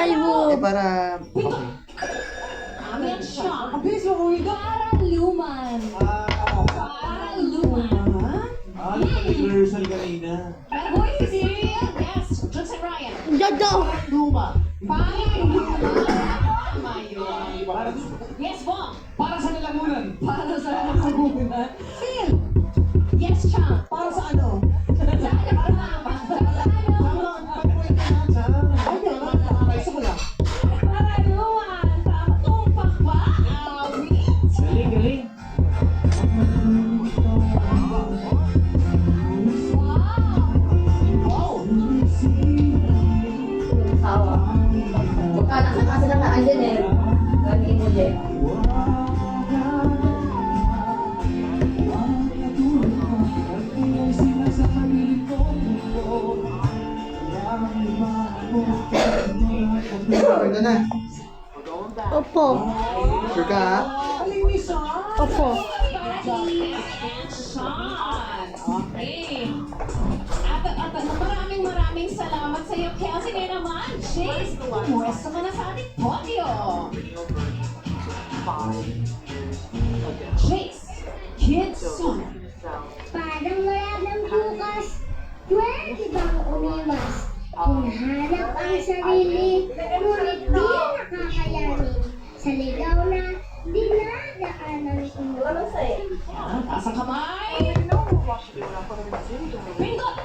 my room. Para... Okay. Amin siya. Paraluman. Paraluman. Rehearsal kanina. Hoy, si yes, Johnson Ryan. Dado. Paraluman. Tama yun. Yes, Bong. Para sa lalamunan. Para sa lalamunan. Phil. Yes, Chang. Para sa ano? Paraluman. Tumpak ba? Awit. Galing, galing. Sawa. Anak na kasi na andyan eh. Lagi mo dyan. Ito na. Opo. Sure ka, ha? Opo. Buddy and Sean. Okay. At maraming salamat sa iyo, Kelsey. Ngayon naman, Jace, pumuwesto ka na sa ating podio. Jace, Kidson. Parang wala ng bukas. Pwede bang umiwas? Hinahanap ang sarili, ngunit di nakakayanin. Sa ligaw na dinadaanan ko. Taas ang kamay. Pindot.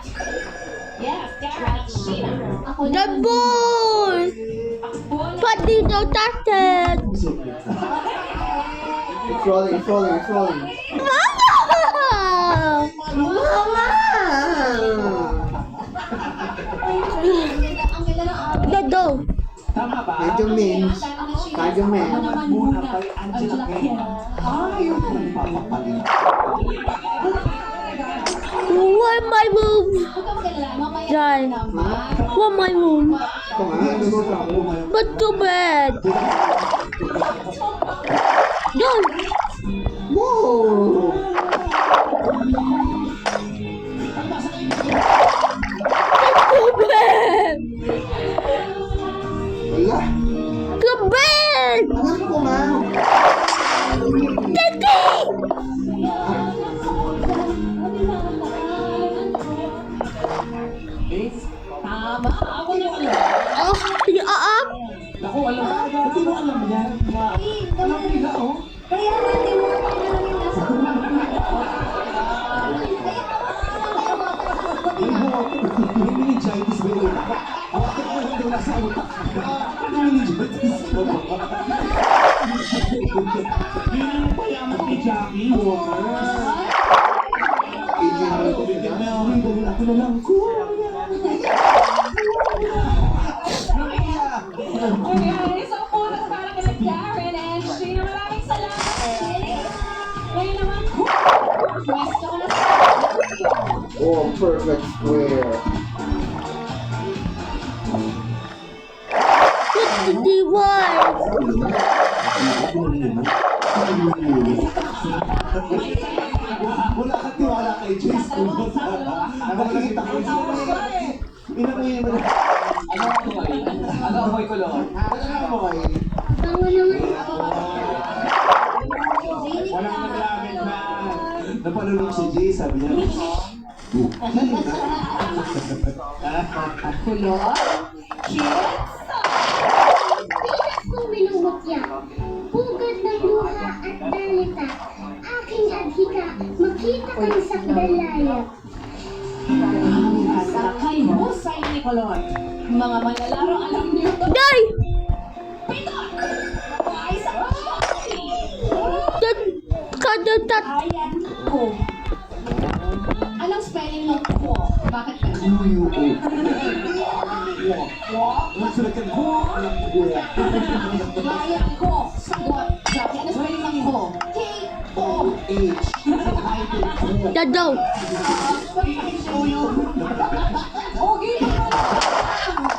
Yes, Darren at Sheena. The ball. Pati daw tatet. It's rolling, it's rolling, it's rolling. Mama! Mama! Dado. Tama ba? Medyo means. Medyo means. Muna kay Angela Pena. Yung papapalit. Why my room? Huwag ka mag-alala, mamaya Dyan. naman. Why my room? Ito nga, ano mo ka? But too bad. Done. Whoa! Too bad. Wala. Too bad. Anak ko nga. Titi. Tama, ako na ulit. Oh, Naku, alam mo. Ba't mo alam yan? Alam mo nila, oh. Kaya natin mo lang yung nasa May meningitis ba yun? Bakit mo hindi nasa utak? May meningitis ka ba? Yun ang payaman ni Jackie Walker. Bigyan mo yung dahil ako na lang. Okay, so unang para kay Darren and Sheena. Maraming salamat, Sheena. Ngayon naman, pwesto ko na sa Oh, perfect square. Titi, why? Wala kang tiwala kay Jace. Nakakita ko siya. Inamuyin mo na. Ano ang may kulong? Ano mo kayo? Bango naman. Walang naglamin na. Napalulong si Jay, sabi niya. kulot. Kids, Pinas kong minumutya. Pugad ng luha at dalita. Aking adhika, makita kang sakdalaya. sakay husay ni Kulot. Mga manlalaro, alam niyo to. Day! Pindot! Ay, sa Kadatat. Ayan ko. Anong spelling ng ko? Bakit ka? Ayan ko. Sagot. Jackie, ano spelling ng ko? H. Dado. Okay,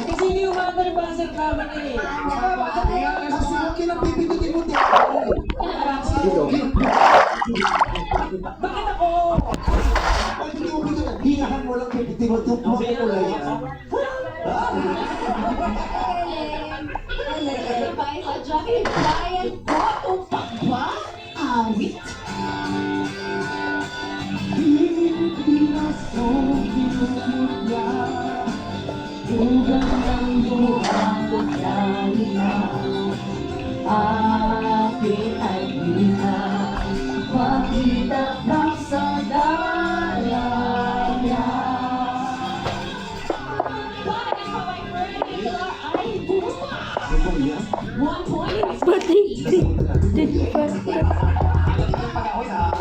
kasi hindi umanda rin pala sa reklamo na eh. Kasi yung kinapipitutin mo din. Bakit ako? Pag hindi mo pinag-hingahan mo lang pipitin mo, makukulay yan. Bye sa Jackie Brian po. Tumpak ba? Awit. Aking alita, makita ka sa dalaga. Para ka by Ferdinand ay buwa. Ano yan? 1 point. Pati.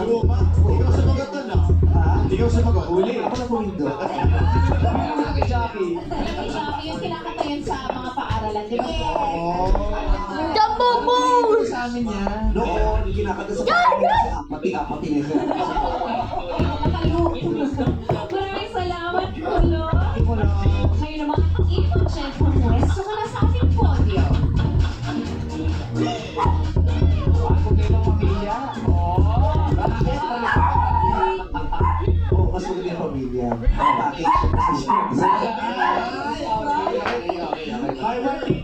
Luma. Ikaw sumagot doon, no? Ha? Ikaw sumagot. Huli. Ako na pumindo. Jackie. Jackie, yung kinakatayan sa mga paaralan, di ba? Double balls. Sa amin yan. Noon, kinakanta sa apati na siya. Maraming salamat, Kulo. Ikaw na. Ngayon naman, ang ipon siya, pumuwesto ka na sa ating podio. Ako kayo ng pamilya. Bakit? Oo, mas maganda yung pamilya. Bakit? Hi, Wendy.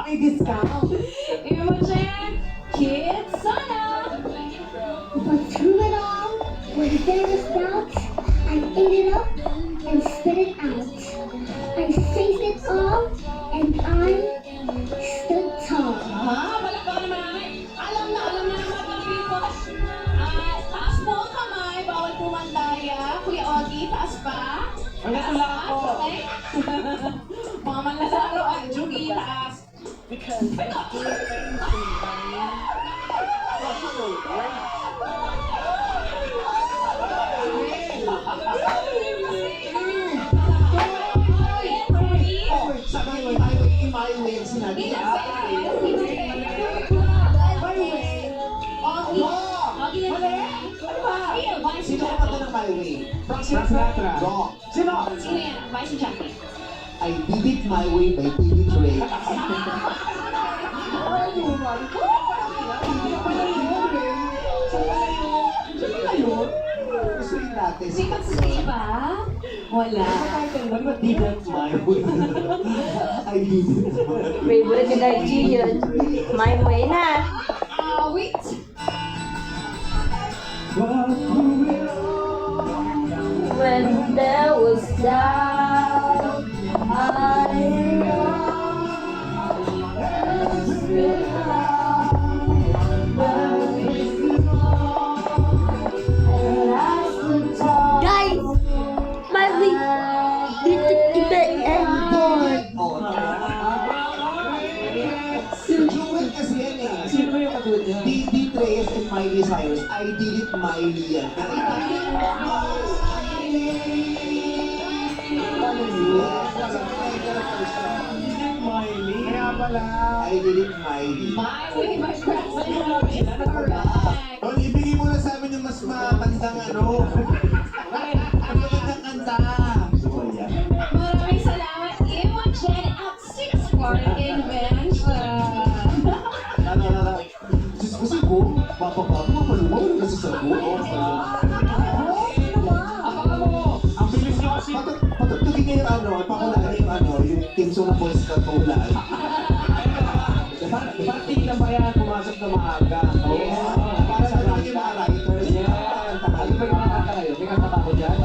May discount. Imogen, Kids Sana. But through it all, when there was doubt, I ate it up and spit it out. I faced it all, and I stood tall. Palakpakan naman namin. Alam na ng mga Pilipino. Taas po ang kamay, bawal pumandaya. Kuya Ogie, taas pa. Hanggang wala ako. Okay? Mga manlalaro, Jugi, taas. Sabi ko, my way, sinabi niya. Sino ang kanta ng my way? Frank Sinatra. Wrong. Sino? Sino yan? Vice Jackie. I did it my way by T.V. Trey. Gusto yun natin. Sikat sa iba? Wala. Ano ba did it my way? I did it my way. Favorite ni Daichi yun. My way na. Wait. When there was doubt, I Guys, my week. Dito iba and board. Jewel kasi yan eh. Sino ba yung katulad niya? D.D. Reyes and Miley Cyrus. I did it Miley yan. Pero Miley. Kaya pala. I did it Miley. My way, my friend. Correct. Tol, ibigay mo na sa amin yung mas matandang ano. Ang magandang kanta. Maraming salamat, Imogen at 6 Invention. Kasi ko, papabago, mapalumaw na kasi sa ko. Ang bilis niyo kasi. Patugtugin niya yung ano, pakulaan niya yung ano, yung team song na boys katulaan. Parang tingnan ba yan? Pumasok na maaga. Para sa mga writers. Yan. Ano ba yung mga kanta kayo? May kanta ba ako dyan?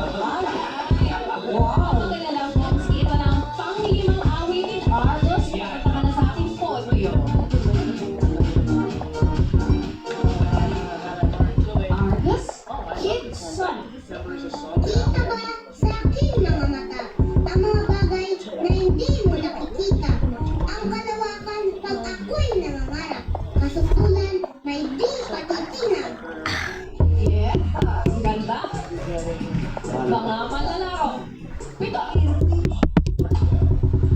Wow! Ito na lang, Pomski. Ito na ang pang-limang awitin, Argos. Punta ka na sa ating podio. Argos, Kids Son. Kita ba sa aking mga mata ang mga bagay na hindi mo nakikita? Ang kalawakan pag ako'y nangangarap. Kasukulan na hindi patitinag. Yeah, ang ganda. Mga manlalaro. Pito.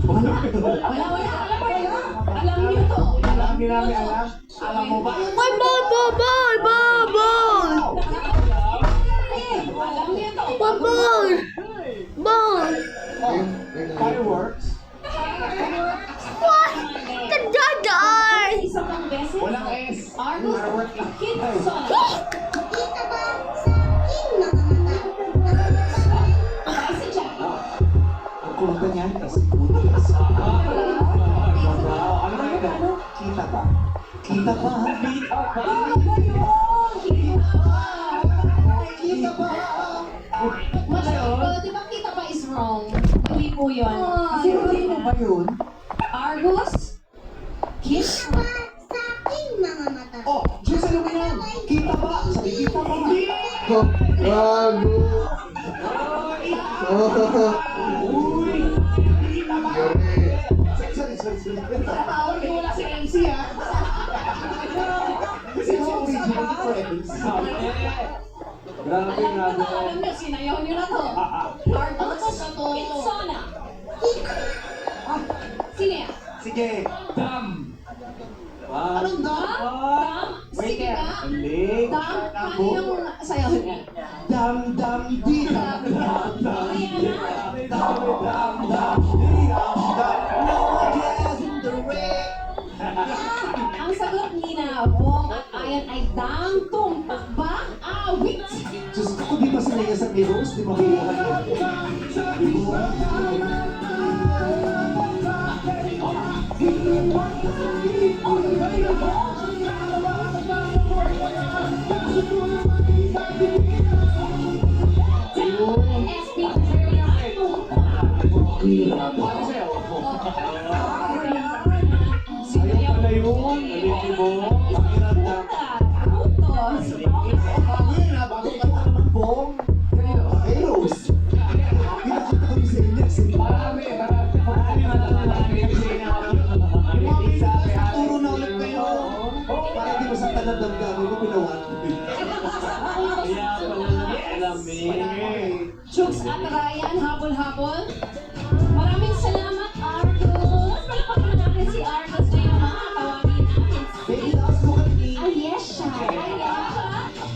Wala. Alam niyo to. Alam niyo namin alam. Alam mo ba? Bye, bye, bye, bye, bye, bye. Alam niyo to. Bye, bye. Bye. Fireworks? What? The daddy. Isa pang beses. Walang S. Argos, Kids Son. Kita ba sa aking mga mata ang Vice Jackie. Ang kulatan niyan kasi Ano ba yun? Kita ba? Kita ba? Kita ba? Di ba kita pa is wrong? Hindi po yun. Sino ba yun? Argus? Kiss? Kita ba sa aking mga mata? Oh, Diyos, ano ba yan? Kita ba? Sabi kita ba? Bago. Uy! Sorry. Tawag mo wala si MC ha? Kasi original friends. Grabe, Alam grabe. nyo to, alam nyo, sinayaw nyo na to. Argus? Insona. Sino yan? Sige. Anong Dam? Sige ka? Galing. Dam? Paano yung sayaw niya? Dam dam di dam dam dam di dam dam dam di dam dam. No one cares in the rain. Ang sagot ni na Bong at Ayan ay dam tumpak ba? Awit! Diyos ko, di ba sinaya sa Heroes? Di ba kuha SB Ayaw pala yun. Alin mo? Puntos. Yun na, bago ka na naman Bong. Heroes. Pinakita ko yung sa inyo. Marami. Turo na ulit kayo. Para di masaktan ang damdamin ko, pinawan. Chooks at Ryan, habol-habol. Maraming salamat, Argus. Palakpakan natin si Argus ngayon, mga tawagin natin. Baby, taas mo kami. Ayesha.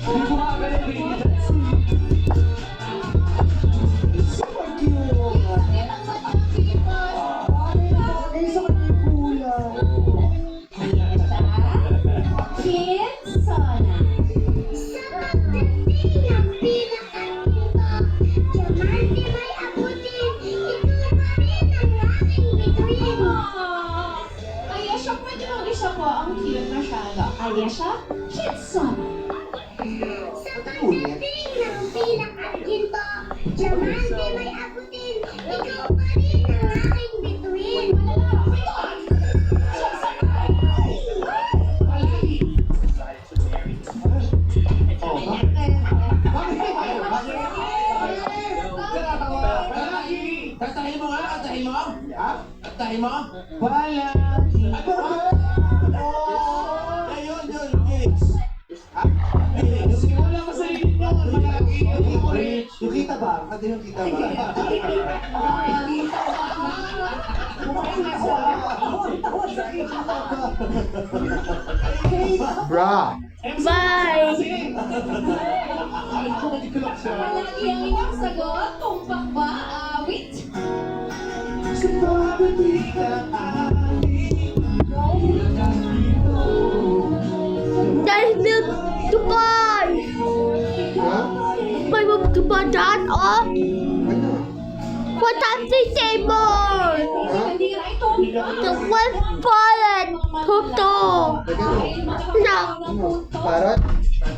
Hindi ko makagaling, baby. Super cute. Ay, sa kanyang kulang. Kinsona. Sa pagdating ng pinakakita, diamante may abutin, ikaw pa rin ang aking bituin. Ayesha, pwede bang isa po ang cute masyado? Ayesha, Kinsona. Sa pagdating ng pinakaginto, diamante may abutin, ikaw pa rin ang aking bituin. Kantahin mo nga, kantahin mo. Ha? Kantahin mo? Wala. Ayun, yun, gigs. Ha? Gigs. Wala ka sa inyo. Malaki. Yung kita ba? Kantahin yung kita ba? Bra. Bye. Palagi ang inyong sagot, tumpak ba? Awit? Sa pagdating ng Guys, milk to buy. May milk to buy that, oh. What time they say more? Kandira ito. The one bullet. Toto. No. Parot?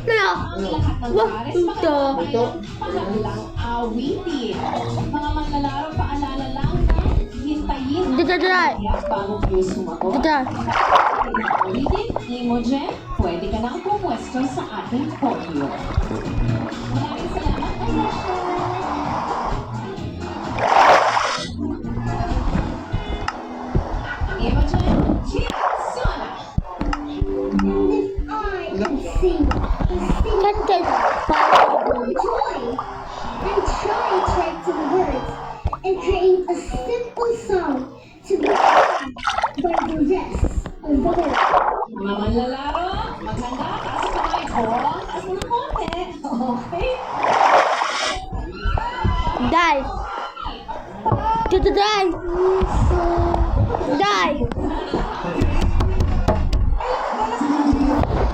No. What? Toto. Pangalang awitin. Mga manlalaro, paalala lang na hintayin ang Dadadad. kanya bago kayo sumagot. Dadad. Awitin, Imogen, pwede ka nang pumwesto sa ating podium. Maraming salamat, Ayesha. Imogen, Kinsona. And if I can sing Content. joy and try to write some words and create a simple song to be sung by the rest of the world. Mga manlalaro, maganda, taas mo kamay ko. Taas mo ng konti. Okay? Die. To die. Die.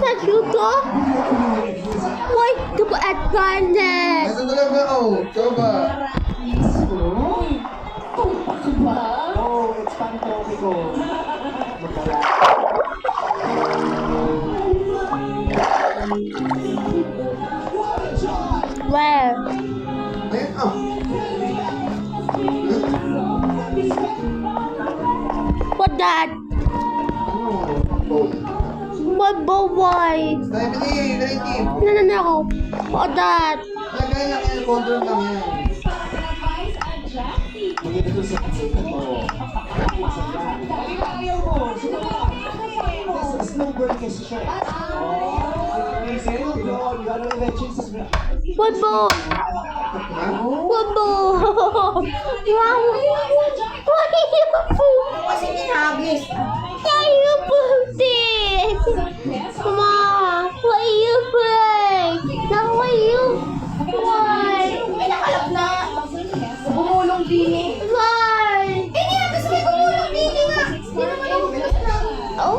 Thank you, go. Why to advantage? Ito talaga, oh. Coba. Tumpak ba? Oh, it's ang topic ko. Magkala. Where? Ayan, oh. What that? Oh. What boy? Emily, Ready. No. What that? Lagay lang yan, control lang yan. Advice at Jackie. Maganda to sa mo. Ayaw mo. Slow burn kasi siya. Slow burn. Gano'n na Jesus. What boy? What boy? Wow. Why you Kasi kinagis. Why you this? Come on. Why you play? Now why you? Why? May nakalap na. Bumulong din eh. Why? Hindi na gusto may bumulong din eh nga. Hindi naman ako gusto na. Oh?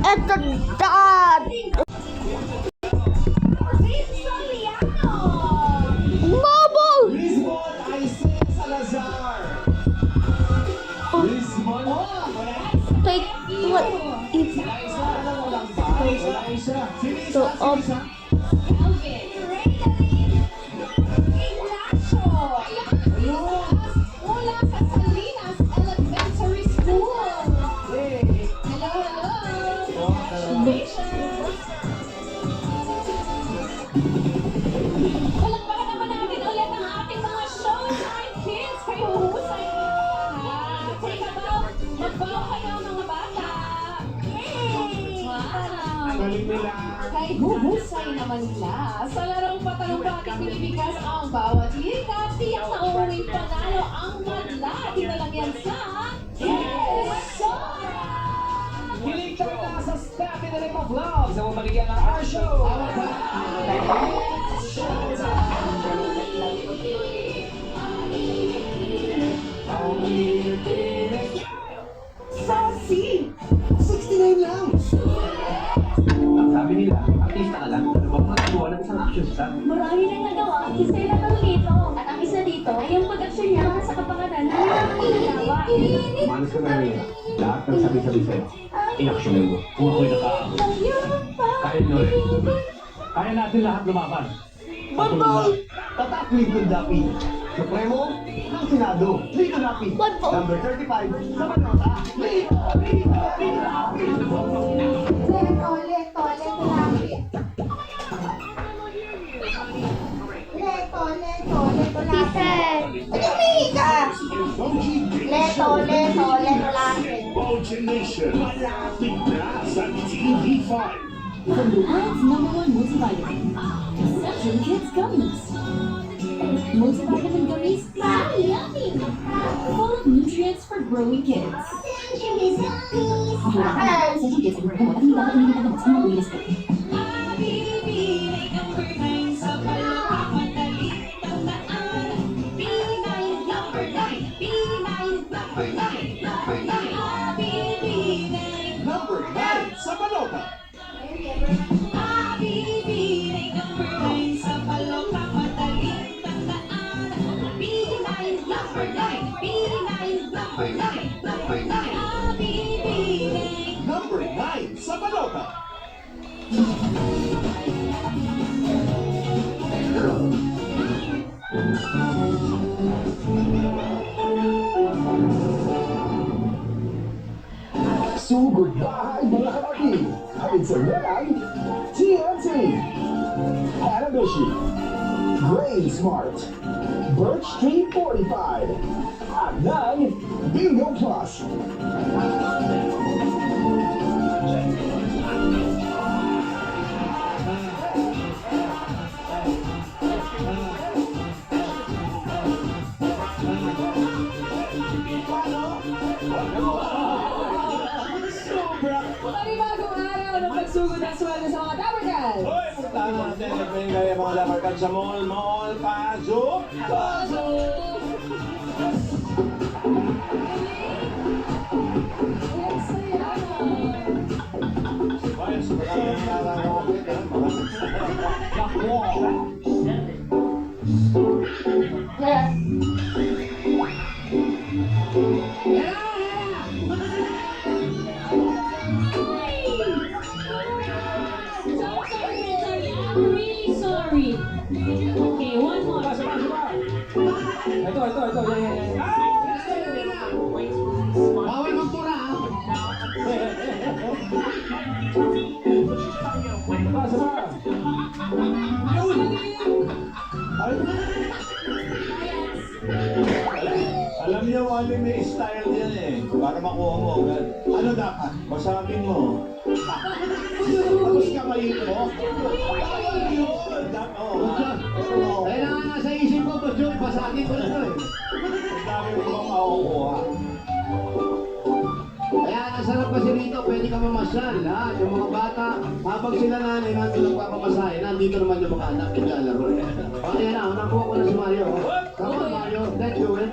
Ito dad. Bobo. Lisbon, Isaiah Salazar. Lisbon. Take what? So up. Mula sa Salinas Elementary School. Hello. Palakpakan naman natin ulit ang ating mga Showtime Kids. Kayo husay. Take a bow. Mag-bow kayo mga bata. Wow. Galing nila. Kay huhusay naman nila. Sa larong patalong-bating pinibigas ang bawat lika. Tiyak na uuwing panalo ang madla. Dito lang yan sa Sora! Hiling tayo na sa Step in the Name of Love sa mabagigyan ng our show. Sassy! 69 lang! Sabi nila, artista ka lang, pero bang magagawa ng isang action star? Marami nang nagawa, isa lang ang dito. At ang isa dito ay yung pag-action niya sa kapakanan na nakakagawa. Manos ka na rin. Lahat ng sabi-sabi sa'yo, in-actionin mo. Kung ako'y nakaabot. Kaya nyo rin. Kaya natin lahat lumaban. Patuloy. Tatak Lincoln Dapi. Supremo ng Senado. Lincoln Dapi. Number 35 sa Manota. Bojo Nation, malapit na sa TV5. From the world's #1 multivitamin, Deception Kids Gummies. Multivitamin gummies, so yummy! Full of nutrients for growing kids. Deception Kids ang gamot at hindi dapat inigamot sa mga ulis ko. Number 9 sa balota. Number 9 sa balota. Sugod bahay mga kapatid. Hatid sa Relag, TNT, Hanabishi, Grain Smart, Birch Tree 45, at 9, Bingo Plus. Panibagong araw ng pagsugod ng sweldo sa mga Dabarkad. Hoy, puntahan natin nagbigay ang mga dabarkad sa mall, pasok! Ayos, magandang nararamit, ha? Yeah. Bawal magtura, ha? Alam niyo, ano may style yan eh. Para makuha mo agad. Ano dapat? Basagin mo. Tapos kamayin mo. Yun! Kaya nga nasa isip ko, Boss Joey, pasagin ko na to eh. Ang dami mo bang makukuha. Kaya nasarap kasi rito, pwede ka mamasyal, ha? Yung mga bata, habang sila nanay nandun nagpapamasahe, nandito naman yung mga anak naglalaro. O, ayan na, nakuha ko na si Mario. Come on, Mario, let's do it.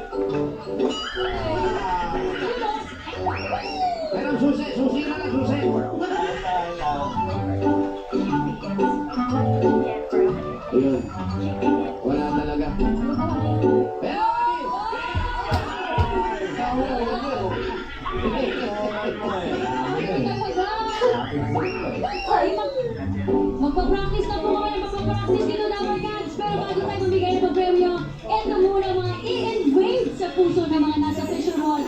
Pero susi na lang, susi. Ayun, wala talaga. Pero, Magpa-practice na po kami, magpa-practice dito na mga cats. Pero bago tayo mamigay ng premyo, ito muna mga i-engrave sa puso ng mga nasa Fisher Mall.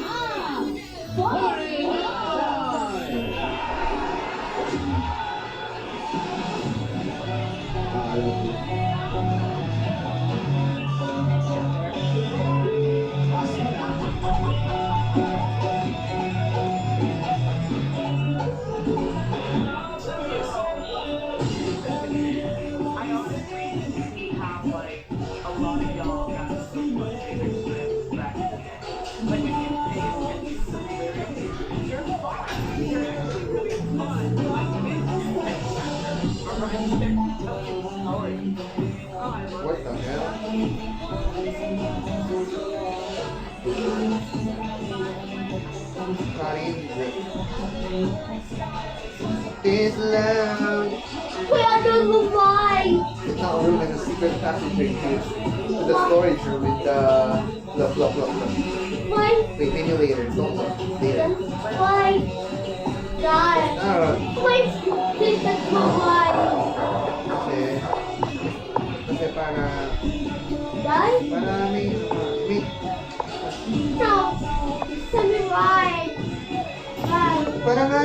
What the hell? It's loud. Kuya, don't go by. It's not a room in a secret passage to the storage room with the look. Why? Wait, maybe later. Don't look. Later. Why? Dad. Why did that go by? Kasi para Dad? may No. Tell me why. Why? para nga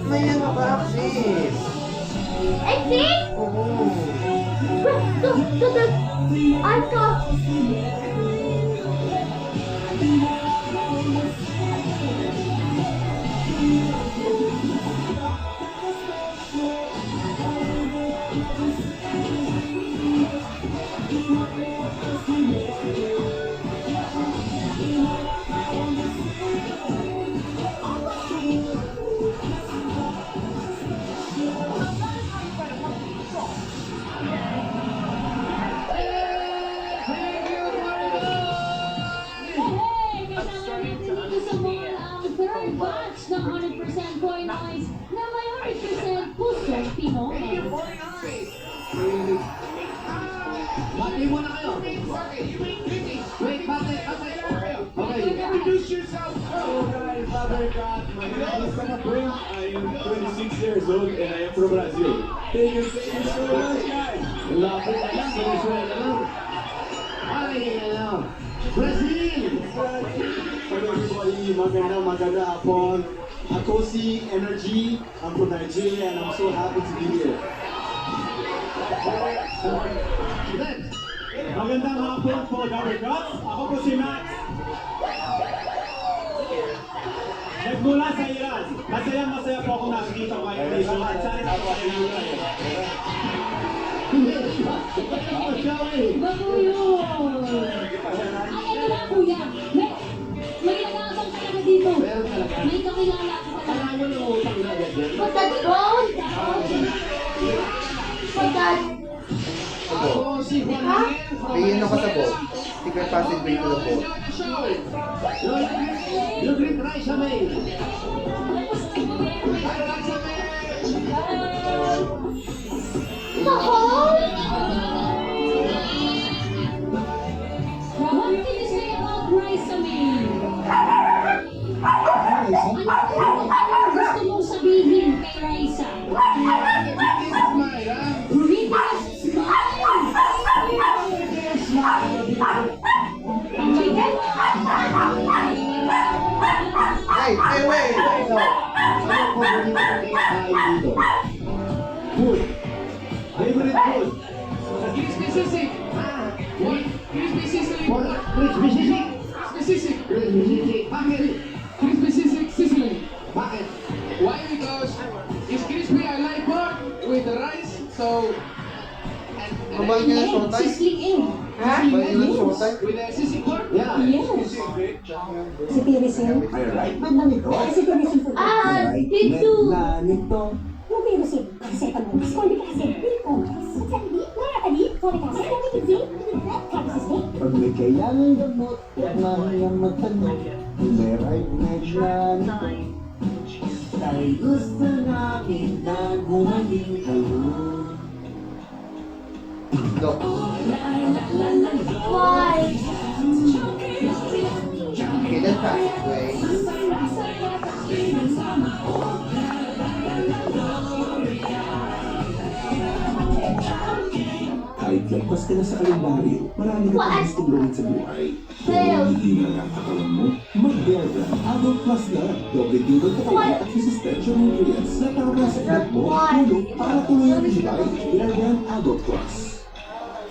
may ano ka access. I think. Oo. I thought. Third batch ng 100% coin noise na may 100% pusong Pinoy. Bati muna kayo. Wait, bati. Okay. Introduce yourself. Hello guys, Father God. My name is Sanaprim. I am 26 years old and I am from Brazil. Thank you so much guys. Lapit na lang, Venezuela lang. Ay, ano, Brazil! Hello everybody, maganda hapon. Ako si Energy. I'm from Nigeria and I'm so happy to be here. Next. Magandang hapon po, Dabber Cats. Ako po si Max. Nagmula sa Iran. Masaya po ako nakikita ko kayo dito at sana ako sa inyo. Baguyo! Ay, ano na kuya? May nagkakasang talaga dito. Meron talaga. May kakilala ka talaga. Kailangan mo ng utang na agad yan. But that's gold. But that. Ako si Juan Miguel from May ano ka sa Venezuela. boat. Secret passageway to the boat. Yung green rice sa May. What can you say about rice sa main? Ano gusto mong sabihin kay Raisa? Prettiest smile! Chika! wait. So, ano po ba dito kung kinakain dito? Food. Favorite food. Crispy sisig. Crispy sisig. Crispy sisig. Sisig. Crispy sisig. Bakit? Crispy sisig sizzling. Bakit? Why? Because it's crispy. I like pork with the rice. So. Mabalik niya yung showtime? Sisling in. Mabalik niya yung showtime? With the sisig pork. Yeah. Yes. Si Tirisin. Ba't na nito? Si Tirisin po. Dito. Yung Tirisin. Kasi pag mag-score ka kasi. Dito. Sabi, wala ka dito. Sorry kasi. Kami kasi. Kami kasi. Pag may kailangan gamot, huwag namin ang magtanong. May right na nito. Dahil gusto namin na gumaling kayo. No. Why? Okay, let's pass it away. Kahit lagpas ka na sa kalendaryo, marami ka pang gustong gawin sa buhay. Pero hindi na lang katawan mo, mag-Bearbrand Adult Plus na. Doble dito katawan at resistensya nutrients na tama sa blood mo, tulog para tuloy ang hibay. Bearbrand Adult Plus.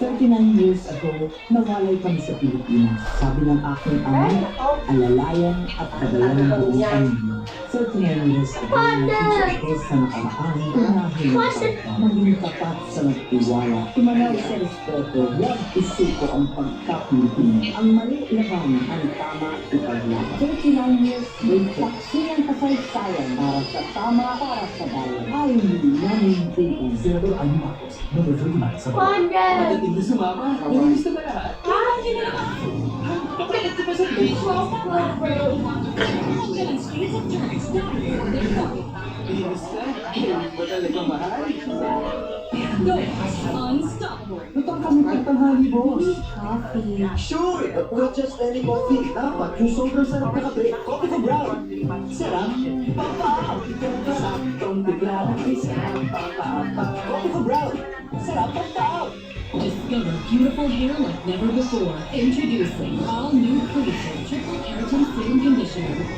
39 years ago, nawalay kami sa Pilipinas. Sabi ng aking ama, alalayan at kadalan ng buong pamilya. 39 years ago, nagsisikos sa nakaraan, unahin ng pagka, maging tapat sa nagtiwala, tumanaw sa respeto, huwag isuko ang pagka-Pilipino. Ang mali labanan ang tama ipaglaban. 39 years, may saksi ng kasaysayan para sa tama para sa bayan. Ay, hindi namin tingin. Senador Amy Marcos, number 39 sa Wonder. Hindi sumama. Hindi gusto ba lahat? Papalit ko pa sa beach. Bilis ka. Hindi ba talaga mahal? Unstoppable. Ito kami pagtanghali, boss. Coffee. Sure, but not just any coffee. Dapat yung sobrang sarap na kape, Coffee ko Brown. Sarap, papa. Saktong timpla, sarap, papa. Coffee ko Brown. Sarap, papa. Discover beautiful hair like never before. Introducing all new Critical Triple Keratin Serum Conditioner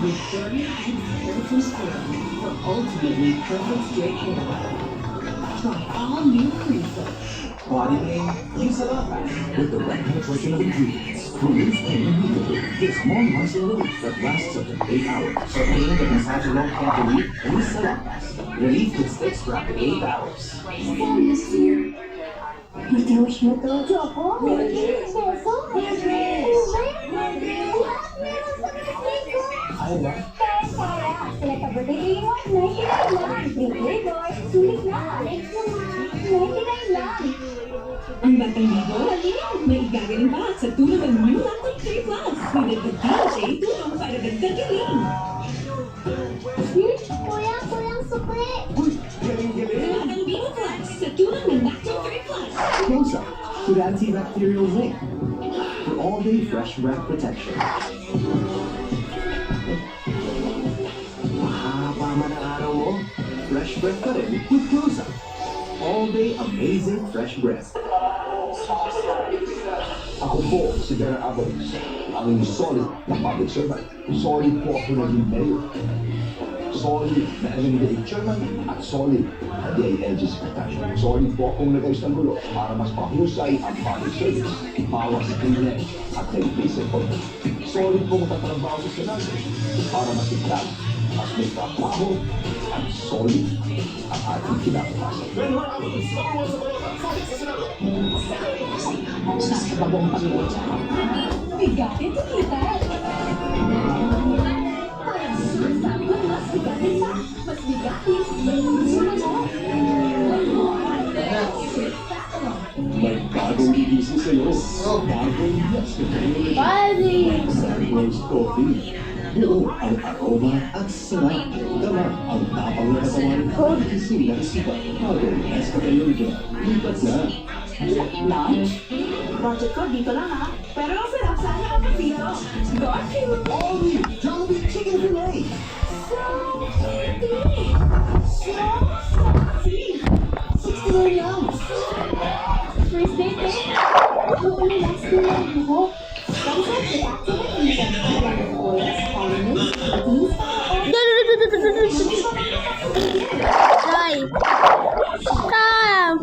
with 30 keratin serum for ultimately perfect straight hair. Try all new Critical. Body pain, use a lot with the right penetration of ingredients. Relieves pain immediately. This small muscle relief that lasts up to 8 hours. So pain that massage alone can't relieve, use a lot. Relief that sticks for up to 8 hours. Ito, mo to. Choco. Peso. Ayaw ba? Kaya, sila ka-birthday mo, 99 lang. 3 flavors, sulit na. 99 lang. Ang Batang Ligo, may igagaling pa sa tulong ng New Lactic 3 Plus with the DJ tulong para dagdag galing. Kuya, kulang sukli. Batang Ligo Plus sa tulong ng Lactic 3 Plus. Close up with antibacterial zinc for all-day fresh breath protection. Mahaba man ang araw mo, fresh breath pa rin with Close Up. All-day amazing fresh breath. Ako po si Vera Abalos, ang solid na public servant. Solid po ako naging mayor. Solid na LMDA chairman at solid na DILG secretary. Solid po akong nag-ayos ng gulo para mas mahusay ang public service, bawas krimen at nag-basic po. Solid po matatrabaho sa Senado para masigla, mas may trabaho at solid ang ating kinabukasan. Sa bagong pag-iwala. Bigatin to kita. Parang sumasama ko mas bigatin pa. Mas bigatin. May bagong gigising sa'yo. Bagong yes na Buddy. Rose Coffee. Buo ang aroma at sarap. Dama ang tapang na katawan. Gising ng sipat. Bagong Escapello. Lipat na. Lunch? Budget ko dito lang ha. Pero ang sarap sana ako dito. Garfield! All new Jollibee Chicken Filet. So pretty! So sexy! 69 lang. First date eh. Noong last year lang ako. Tapos, activity ng oils, vitamins, proteins, Day. Tam.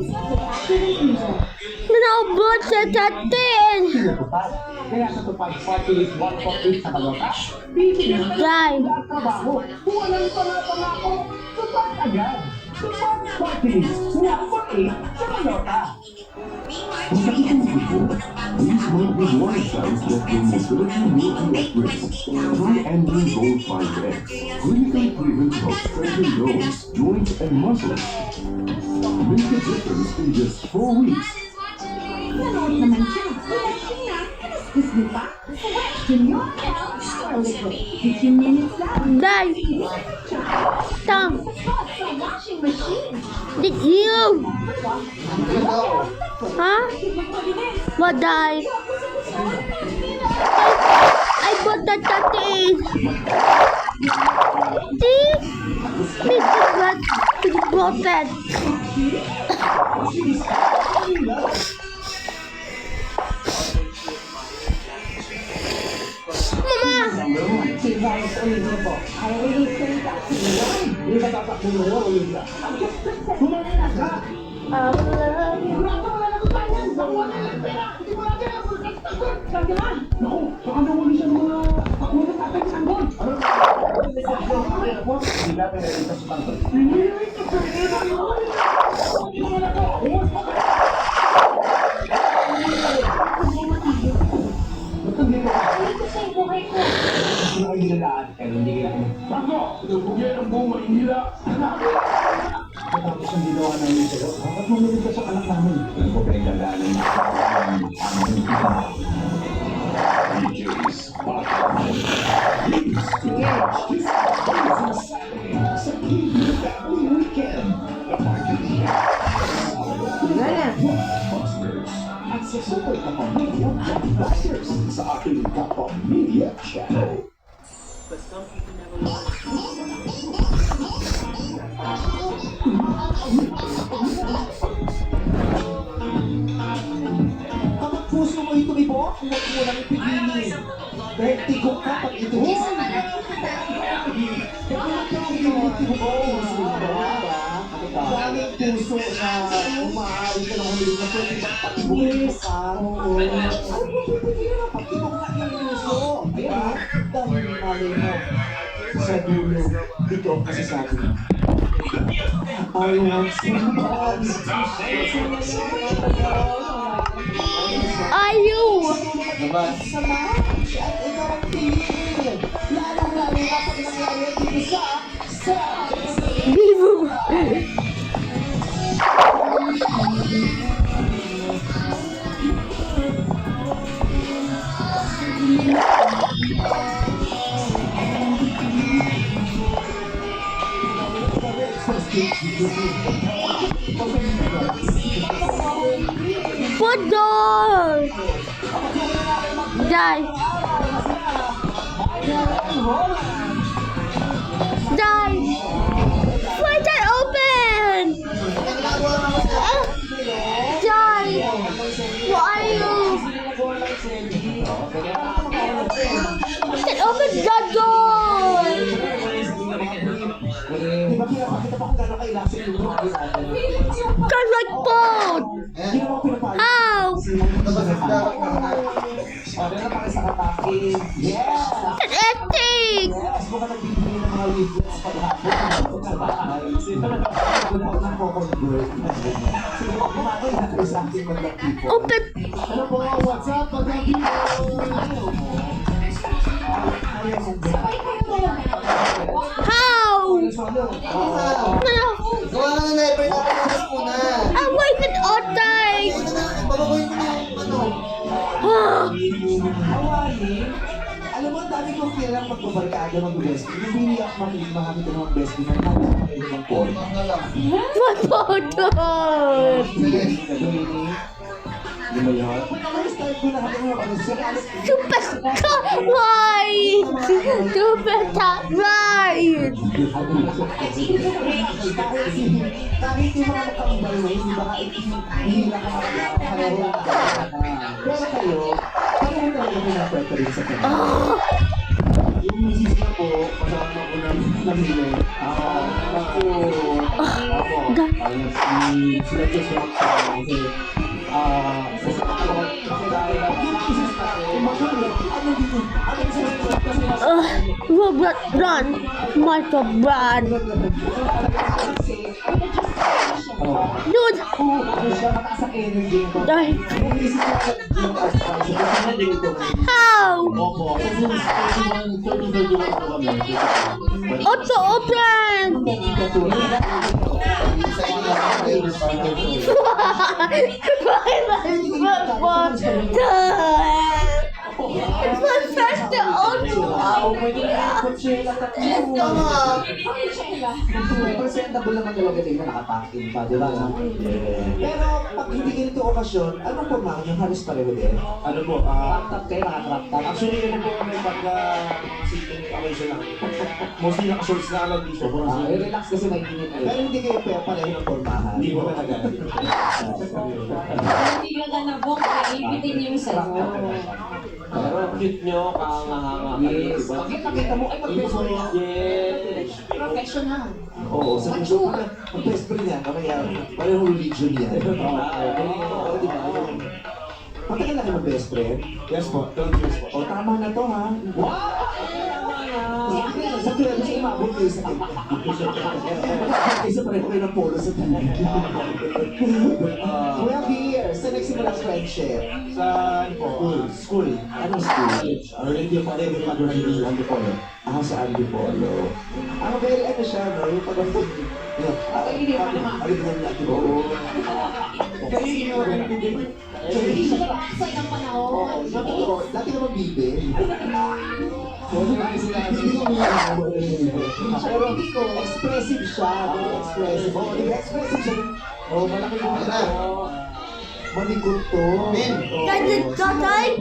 Nanabot sa tatin. Tinatupad. Kaya sa tupad party list 148 sa balota, bibigyan ka Day. ng trabaho. Walang pangako, tupad agad. Tupad party list 148 sa balota. Kung sa isang grupo, these might be warning signs that your mobility may be at risk. Try Andrew Gold 5X. Clinically proven to help strengthen bones, joints, and muscles. Make a difference in just 4 weeks. Nanood naman siya. Election na. Alas di ba? Question your health. Or liquid. 15 minutes lang. Day. Tam. Hot sa washing machine. Did you? Huh? What, Day? I bought the tatin. See? It's broken. Mama! Si Vice Olivia po. Ay, release ko yung taxi. Hindi ka tatakbo mo, Olivia. Tumalina ka! Naku, baka nawali siya ng mga pakulo sa ating sanggol. Hindi natin nalita sa sanggol. Ba't hindi mo ka? Ano kayo nilalaan? Pero hindi kayo. Bago! Pinagpugyan ang buong Maynila. Anak! Tapos ang ginawa namin sa'yo. Bakit mamili ka sa anak namin? Alam ko kayo nilalaan ng aming kita. DJs, Sa TV Family Weekend. Blockbusters. At sa Super Kapamilya Blockbusters sa ating Kapamilya Channel. Kapag puso mo ito ibo, huwag mo lang ipigilin. Dahil tigong kapag ito. Daming puso na umaari ka ng huling na pwede ba patibugin mo ka? Oo. Patibog na yung puso. Ayan, dahil malay mo. Sa dulo, ito ang kasasabi. I want somebody Are you? Samahan siya at ikaw ang piliin. Lalong-lalo kapag nangyari dito sa Vivo. Podol. Die. Die. Why is that open? Die. Why are you? Then open the door. Cause like boat. How? That's epic. Open. How? No. Gawa ka na never na pinunas muna. I waited all day. Babagoy mo yung ano. Alam mo, dami kong kailang magbabarkada mag-best. Hindi ako makikimahami ko ng best friend. Hindi ako kayo ng porn. What photo? Di ba yun? Start ko na kami mga pag-sigalas. Super right. Super top right. Kahit yung mga nakambal mo, hindi ba hindi na kalaro. Pero kayo, paano talaga pinapwerte rin sa kanila? Yung misis na po, kasama ko na namili. Ako, sila just rock kasi, Robot Run, Michael Brand. Dude, how? Auto open. It's my first Presentable naman talaga din na nakapakin pa, di ba? Pero pag hindi ganito okasyon, anong formahan yung halos pareho din? Ano po, Crop top kayo, naka-crop top. actually yun po kami pagka sitting occasion lang. Mostly naka-shorts na lang dito. Relax kasi mainit kayo. Pero hindi kayo pareho ng formahan. Hindi ko talaga. Hindi ka na book, ipitin yung sa'yo. Pero cute nyo, kahanga-hanga kayo. Yes. Makita mo, ay mag-best friend niya. Yes. Professional. Oo, sa gusto ko na, mag-best friend niya, kaya parehong religion niya. Oo, di ba? Matagal na kayo mag-best friend? Yes po, 12 years po. O, tama na to, ha? Wow! Sa kaya gusto umabot kayo sa akin. Isa pareho kayo ng polo sa tanan. 12 years, sa nagsimula ang friendship. Sa ano po, school. Anong school? Already pa rin yung graduation on the phone. Sa Antipolo. Ang very ano siya, no? Yung pag-abot. Ang din natin. Oo. Kasi yung Sa ng panahon. Dati naman bibe. Pero expressive siya. Very expressive. Oo, expressive siya. Oo, malaki yung Malikot to. That's it, tatay.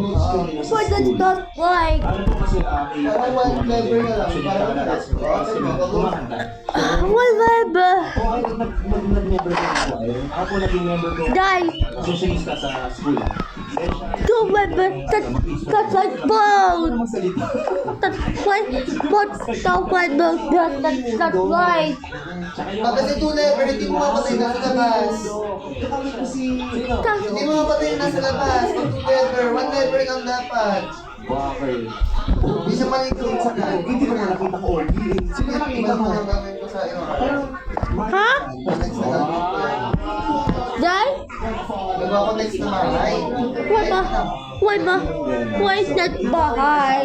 What does that like? ano po kasi Parang one flavor na lang. Whatever. Nag-member ko ako eh. ako po naging member ko. Die. Socialista sa school. To remember that that's like bone. That's like what's the weather that's like. Pag kasi two level, hindi mo mapatay na sa labas. Hindi mo mapatay na sa labas. Pag two level, one level ang dapat. Bakit? Hindi siya malikot sa kan. Hindi ko na nakita ko. Sino nakita mo? Ang gagawin ko sa iyo. Huh? Next na lang. Die? Gagawa ko next na bahay. Why is that bahay?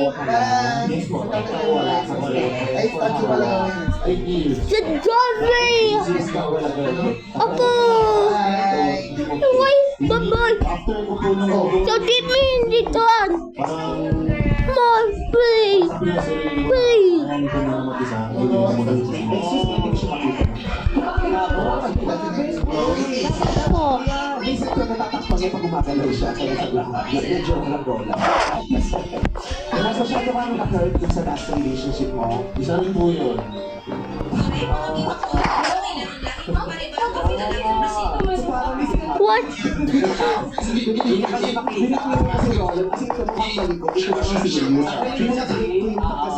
Ay, statue pala gawin. The Johnny! Apo! Why bye? After ko po nung So give me dito. More, please. Please. Oh. Minsan ko natatakpan niya pag gumagalaw siya. Kaya sabi ko, medyo nag-roll lang. Mas masyado kang na-hurt dun sa last relationship mo. isa rin po yun. What? Hindi kasi makinig ko kasi roll. Kasi ito mukhang malikot. Ito naman si Julius. Hindi na kasi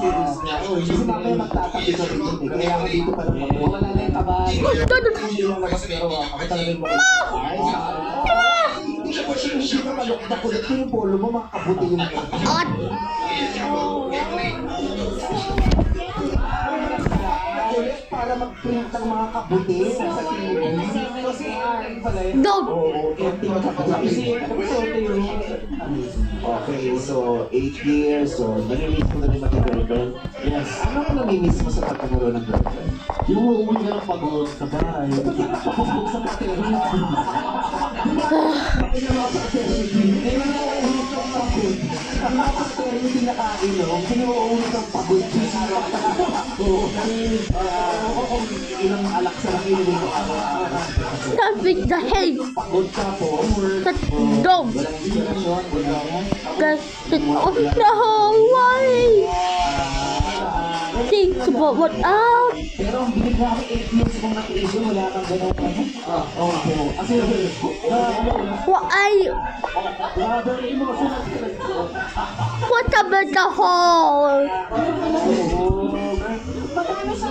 serious niya. Kasi mamaya magtatabi ka rin. Kaya ako dito pa lang ako. Wala na yung kabay. Hindi lang labas pero ako talaga yung makikita. Hindi ka kasi hindi ka malukot na kulit ko yung polo mo. Makakabuti yung para mag-print ng mga kabuti sa TV. Kasi Go. oo, empty okay, so 8 years, so nami-miss mo na rin mag-girlfriend. Yes. Ano mo nami-miss mo sa pagkakaroon ng girlfriend? Yung uuwi ka ng pagod sa bahay. Sa paternity. Paternity na kainom, sinuulit ang pagod. Ilang alak sa lakilin mo ako. That's with the hay. Pagod ka po. That's dog. Walang inspirasyon, walang That's the whole way. Think about what out. pero binigla ako 8 years kung natiis yun, wala kang ganun pa. Oo po. Kasi, What are you? What about the hole? Magkano siya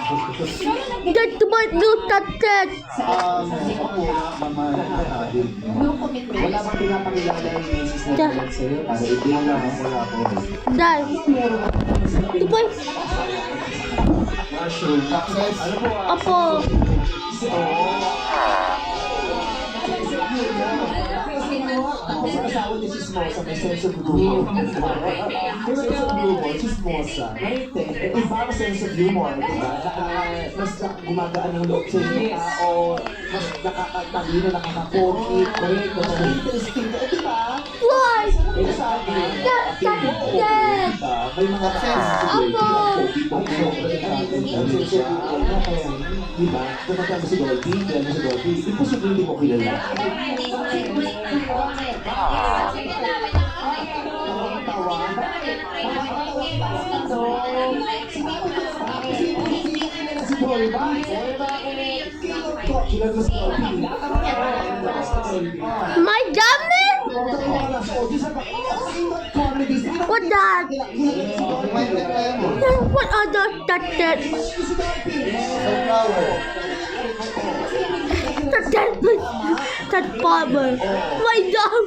That's what you touched. No commitment. Wala bang pinapakilala yung misis na tulad sa'yo para ipinala mo wala ko. Dad. Diba? Mushroom. Ano po? Apo. Tapos ang asawa ni Chismosa, may sense of humor. Sense of humor, Chismosa. Ngayon, iba ang sense of humor, diba? Mas gumagaan ng loob sa inyo tao, mas nakakatalino, nakakapogi, correct, mas interesting ka, diba? Why? Eh, sabi, Dad. may mga Apo. diba? Kapag si Dolphy, dyan si Dolphy, imposible hindi mo kilala. My dummy? What that? What other touched? That farmer. My dog.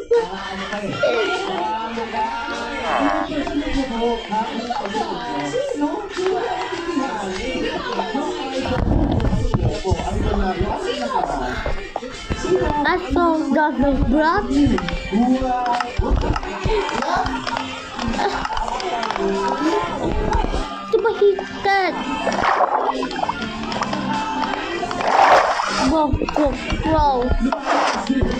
That's all Dr. Brock. Diba he's dead? Whoa, whoa, whoa.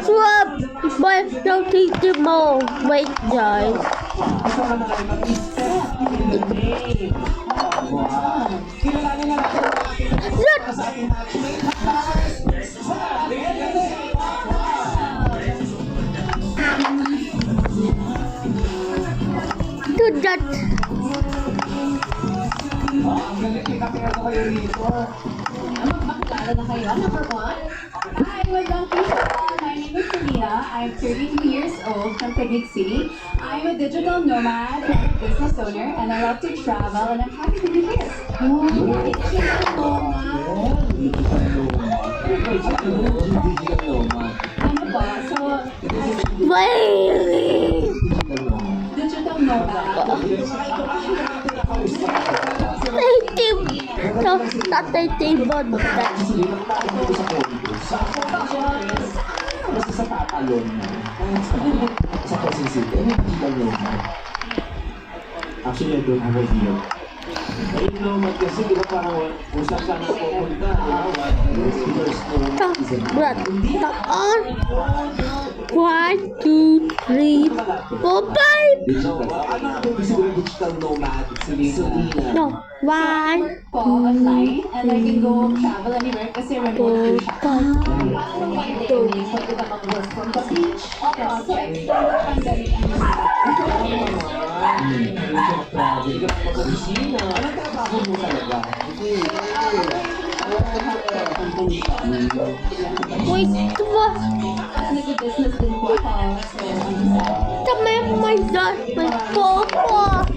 Swap! But don't teach them more. Wait, guys. Do that. Magpakilala na kayo. Number 1. Hi, welcome to my name is Selena. I'm 32 years old from Taguig City. I'm a digital nomad and a business owner, and I love to travel, and I'm happy to be here. Ano ba? So, Wait. digital nomad. Tatay table. Basta sa tatalon na. Sa Quezon City, ano yung digital nomad? Actually, I don't have idea. Ay, nomad kasi, di ba parang kung saan ka pupunta, Brad, tap on. 1, 2, 3, 4, 5. Digital. Ano ang ibig sabihin ng digital nomad? Selena. No, 1, Po online, and I can go travel anywhere kasi remote siya. Pwede ka mag-work from the beach. So, extend the pandemic and Anong trabaho mo talaga? wait, diba? nag-business din po ako. So, Tama my dad, my papa.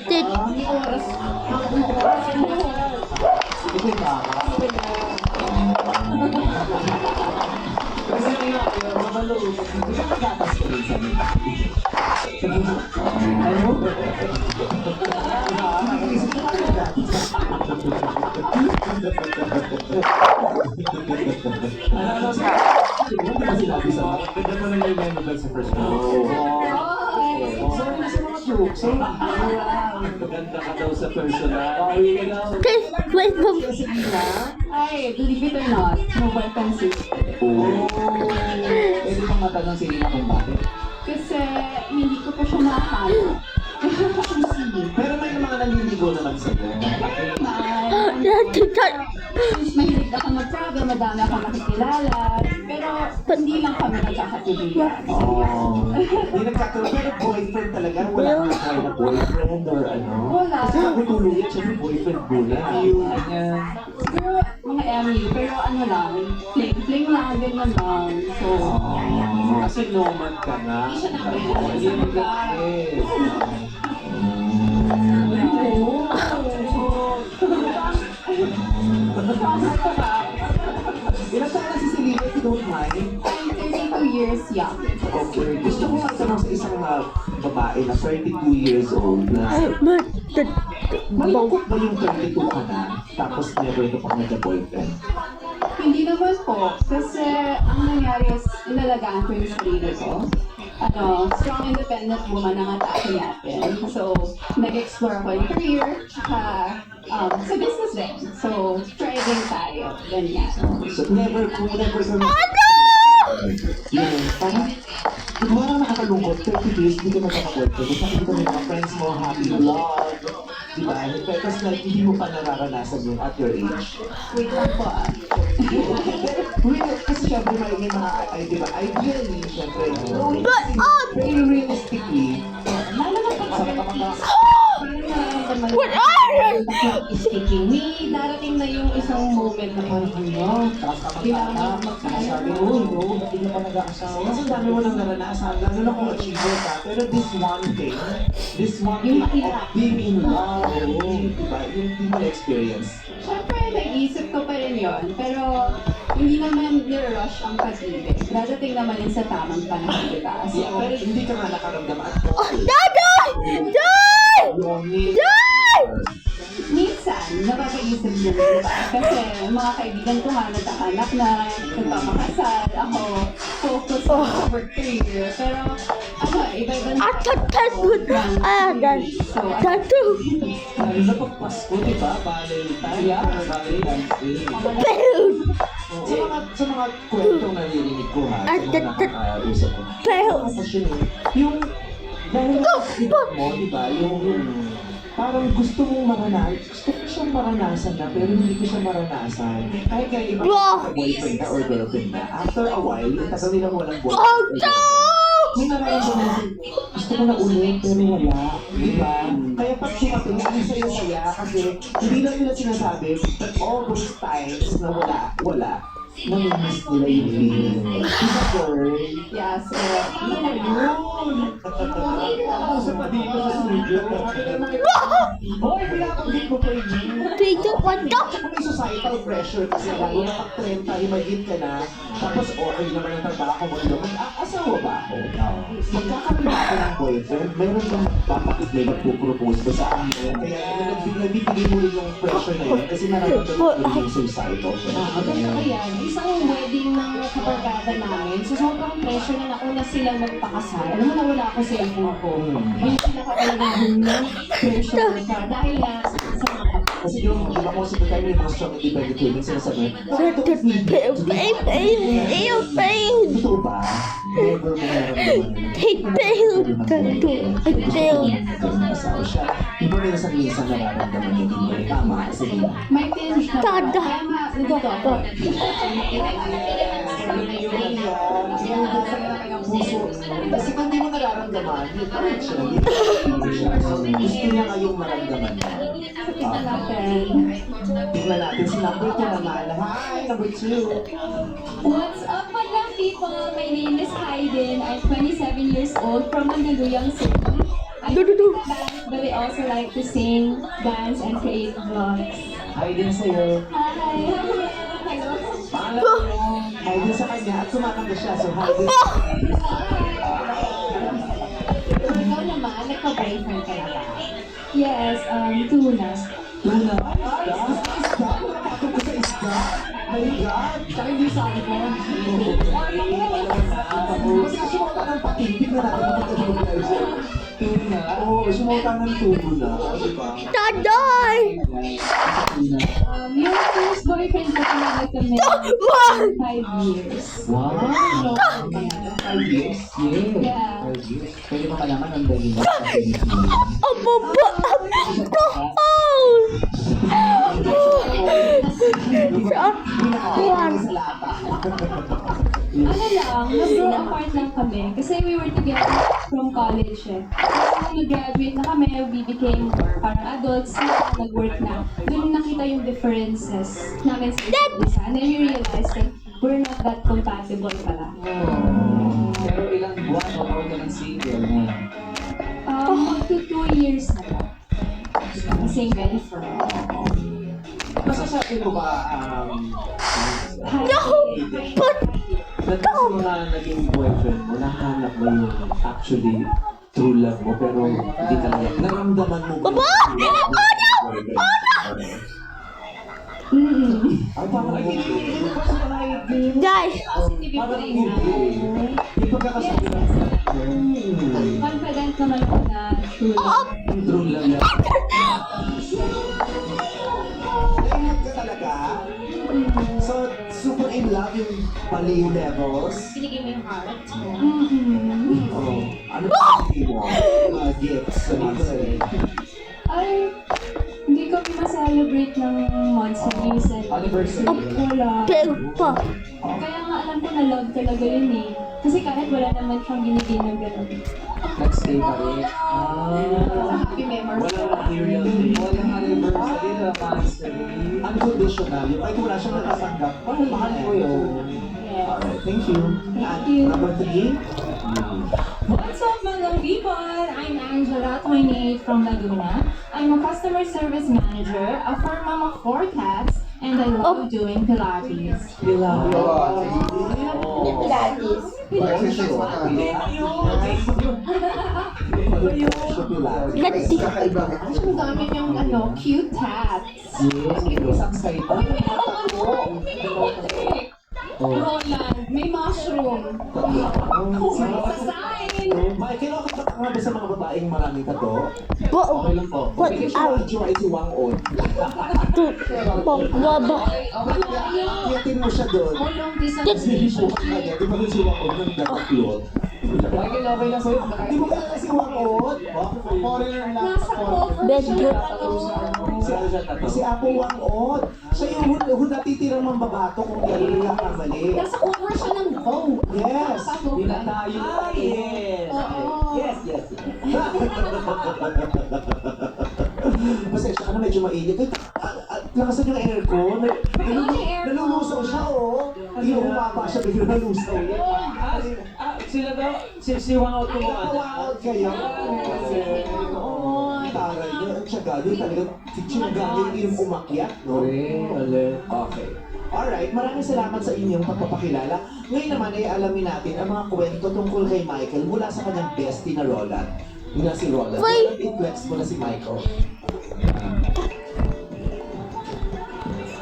Did oras. Ito yung baka. Kasi nga, mabalo, hindi ka magatas ko rin sa amin. Ano? Ganda mo lang yung memorable sa first one. Maganda ka daw sa personal. wait, Ay, believe it or not, mobile pencil. Pwede bang matanong si Lina kung bakit? Kasi hindi ko pa siya nakakala. Pero may mga nanliligo naman sa'yo. Ay, Since mahilig ako mag-travel, madami ako nakikilala. Pero hindi lang kami nagkakatuloyan. Hindi nagkakaroon. Pero boyfriend talaga. Wala kang nakaya na boyfriend or ano. Wala. Kasi kami tuluyan, syempre boyfriend muna. Siguro mga MU, pero ano lang, fling lang, ganyan lang. So, Kasi noman ka na. hindi siya Hindi mo nakakilala. Ilan taon na si Celine, if you don't mind? I'm 32 years young. Okay. Gusto ko magtanong sa isang babae na 32 years old na malungkot ba yung 32 ka na tapos never ka pang nagka-boyfriend? Hindi naman po. Kasi ang nangyari is inalagaan ko yung sarili ko. Strong independent woman ang atake natin. So, nag-explore ako in career, tsaka sa business din. So, thriving tayo. Ganyan. So, never ka yun, parang nakakalungkot, 30 days, hindi ka nagkaka-boyfriend. Tapos nakikita mo yung mga friends mo, happy love, diba? Tapos like, hindi mo pa nararanasan yun at your age. Wait lang po Kasi syempre may mga, diba, ideally, syempre, very realistically, What speaking, may darating na yung isang moment na parang kailangan sabi mo, ba't hindi ka nag-aasawa? Kasi ang dami mo nang naranasan, lalo na kung achiever ka. Pero this one thing of being in love, diba, yung hindi mo na-experience. Siyempre, nag-iisip ko pa rin yun. Pero, hindi naman nirush ang pag-ibig. Dadating naman yun sa tamang panahon, diba? So, Yeah, pero hindi ka nga nakaramdam at minsan, napapaisip din, diba? Kasi mga kaibigan ko nga nagkaanak na nagpapakasal. Ako, focus sa work career. Pero, iba-ibang Lalo sa pagpasko, diba? Valentine, Valentine's Day. Sa mga kwentong naririnig ko ha, sa mga nakakausap ko. Yung dahil mo, diba? Yung parang gusto mong maranasan, gusto ko siyang maranasan na, pero hindi ko siya maranasan. Kahit kaya iba boyfriend ka or girlfriend na, after a while, yung tagal nilang walang boyfriend. May nararamdaman gusto ko na ulit, pero wala. Diba? Kaya pag sumating, hindi sa'yo saya kasi hindi lang nila sinasabi, but all those times na wala, namimiss nila yung feeling. Diba, girl? Yeah, so, Sa pa dito sa studio. Hoy, pinapanggit mo pa yung may societal pressure kasi lalo na pag-trend tayo, mag-hit ka na. Tapos okay naman ang trabaho mo. Mag-asawa ba ako? Magkakaroon ba ako ng boyfriend? Meron bang papakit may magpupropose ba sa akin? Kaya nabibigay mo rin yung pressure na yun kasi nararamdaman ko rin yung societal pressure. Kaya, isang wedding ng kabarkada namin, so sobrang pressure na ako na sila magpakasal. Alam mo, nawala ako sa ipon ko. Yung pinaka-talagang pressure ka dahil sa mga kasi yung, di ba, most of the time yung mga strong independent women sinasabi, totoo ba? Never mo nararamdaman siya. Iba rin sa minsan nararamdaman yung hindi tama kasi may pinch na kaya nga, nandito ako. Kasi kung di mo nararamdaman, yun pa rin siya. Gusto niya kayong maramdaman niya. Tingnan natin si number 2 naman. Hi, number 2. What's up, madlang people? My name is Hayden. I'm 27 years old from Mandaluyong City. I do dance, but I also like to sing, dance, and create vlogs. Hi din sa'yo. Hi! Hello! Paalam mo. Hi din sa kanya at sumakanta siya. So, hi din. Ikaw naman, nagka-boyfriend ka na ba? Yes, tuna. Tuna. Isda? Nakapatog ko sa isda? My God! Tsaka hindi sa iPhone. Kasi sumuta ng patindig na natin magkakagulay siya. Tuna? Oo, sumuta ng tuna. Diba? Yung first boyfriend ko talaga kami 5 years. Wow! 5 years? Yeah. 5 years. Pwede mo malaman ang dahil mo sa Pilipinas. nag-grow apart lang kami. Kasi we were together from college eh. Tapos nung nag-graduate na kami, we became parang adults, nag-work na. Doon nakita yung differences namin sa isa't isa. And then we realized that we're not that compatible pala. Pero ilang buwan o taon ka ng single ngayon? Up to 2 years na po. Single for Masasabi mo ba, na mga naging boyfriend mo, nahanap mo yung actually true love mo, pero hindi talaga. Naramdaman mo ba? Ay, parang Guys, parang hindi pagkakasabi na. confident naman ako na true love. True love yan. Naingat ka talaga? So, super in love yung baliw levels? Binigay mo yung heart mo. Oo. Ano ba yung mo? Mga gifts sa birthday? Ay, hindi kami ma-celebrate ng months na recent. Anniversary? Wala. pero pa. Kaya nga alam ko na love talaga yun eh. Kasi kahit wala naman siyang binigay ng gano'n. Nag-stay pa rin? Happy memories. Walang material day. Walang anniversary na monthsary. Unconditional. Yung kahit wala siyang natatanggap, mahal ko yun. Yes. Alright, thank you. Thank you. Number 3? What's up mga people? I'm Angela, 28 from Laguna. I'm a customer service manager, a fur mom of 4 cats, and I love doing Pilates. Ang dami niyong cute tats. Roland, may mushroom. Sa sign. Michael, okay ba nga ba sa mga babaeng maraming tato? What? Okay lang po. What? Bigyan siya ng joy si Wang On. Waba. Kiyatin mo siya doon. Ulong pisang Kasi po kanya, di ba doon si Wang On ng dataklot? Michael, okay lang sa'yo. Di mo kaya si Wang On? Foreigner lang. nasa cover Bedroom. Si Apo Wang On. Siya yung natitirang mambabato kung gano'n lang kamali. Nasa cover siya ng Vogue. Yes! Hindi tayo. Yes! Oo. Yes. Pasensya ka na, medyo mainit. Lakasan yung aircon. Nalulusaw siya, oh. Hindi umapa siya, bigla nalusaw. Sila daw, si Wang Out ko mo. Nakawakot kayo. Taray niya, ang siya galing talaga. Siya galing yung umakyat, no? Okay. Alright, maraming salamat sa inyong pagpapakilala. Ngayon naman ay alamin natin ang mga kwento tungkol kay Michael mula sa kanyang bestie na Roland. Yun na si Roland. Wait. I-flex mo na si Michael.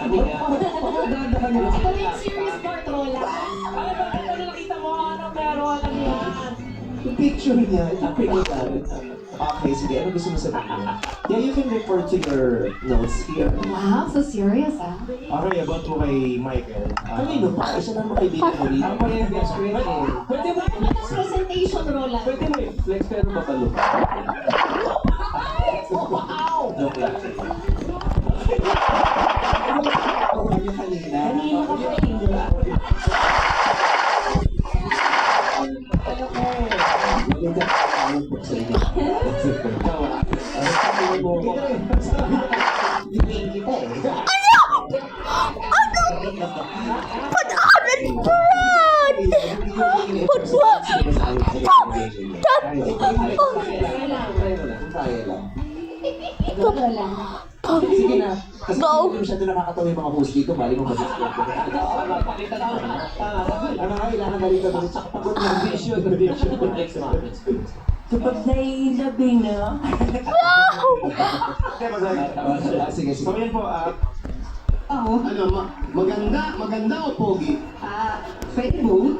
Ano nga? Ito yung serious part, Roland. Ano nakita mo? Ano meron? Ano yan? Yung picture niya, yung picture. Okay, sige. Ano gusto mo sabihin? Yeah, you can refer to your notes here. Wow, so serious ah. Okay, about po kay Michael. Kanino pa? Isa lang mo kaibigan mo rin. Ako yung best friend eh. Pwede mo Presentation, Roland. Pwede mo i-flex pero mapalo. Wow! Joke lang. Ano ba niya kanina? Kanina ka pa kanina. Hindi ka alam po sa inyo. Hindi kita eh. Put on it, Brad! Put what? Kaya lang. Roland. Sige na. Kasi Go. hindi masyado nakakatawa yung mga host dito. Bali mo mag-discord. Ano nga, ilangan na rin kami. Tsaka pagod na vision. Kapag nailabing na. Sige. So yan po, ano, maganda o pogi? Pwede mo?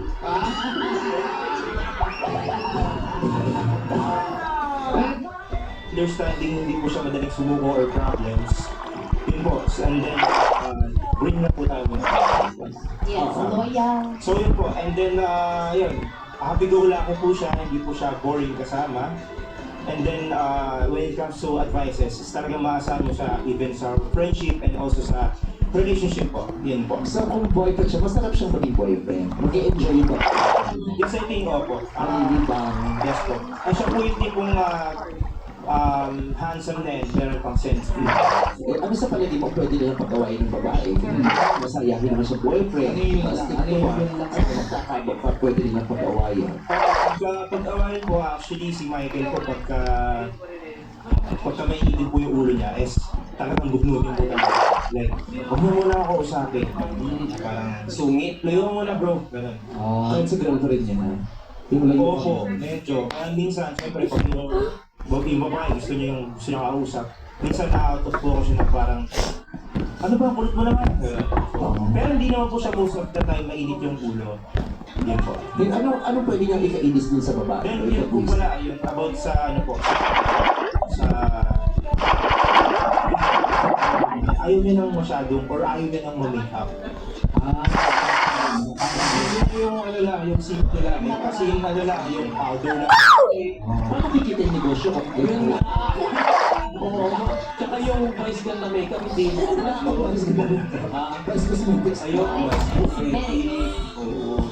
Understanding, hindi po siya madaling sumuko or problems. Yun po, and then, bring na po tayo. Yes, loyal. So yun po, and then, yun, happy-go-lucky po siya, hindi po siya boring kasama. And then, when it comes to advices, is talagang maasahan mo siya even sa friendship and also sa relationship po. Yun po. So kung boyfriend siya, masarap siyang maging boyfriend. Mag-i-enjoy yung Feeling, opo. Yes po. Ay, siya po yung tipong handsome din, meron pang sense. Ano sa palagi mo pwede nilang pagawain ng babae? Masayahin naman sa boyfriend. Ano yung magkakabot pa pwede nilang pagawain? Sa pag-awayan po, actually, si Michael po, pagka may itin po yung ulo niya, is talagang gugnutin po talaga. Like, huwag mo muna ako usapin. Parang, sungit. Layo mo muna, bro. Ganun. Kahit sa girlfriend niya na. Opo, medyo. Minsan, siyempre, pag yung babae, gusto niya kausap. Minsan na-out of focus siya na parang, ano ba, kulit mo naman? Pero hindi naman po siya most of the time mainit yung ulo. Hindi po. Ano pwede niyang ikainis din sa babae? Then, yun po pala, yun, about sa, ano po, sa, ayaw niya nang masyadong, or ayaw niya nang ma-make up. Yung ano lang, yung simple lang. Kasi yung ano lang, yung powder lang. Paano kikita yung negosyo kung ayun lang? Oo. Tsaka yung vice ganda makeup, hindi mo. Vice cosmetics. Ayun. Ayun.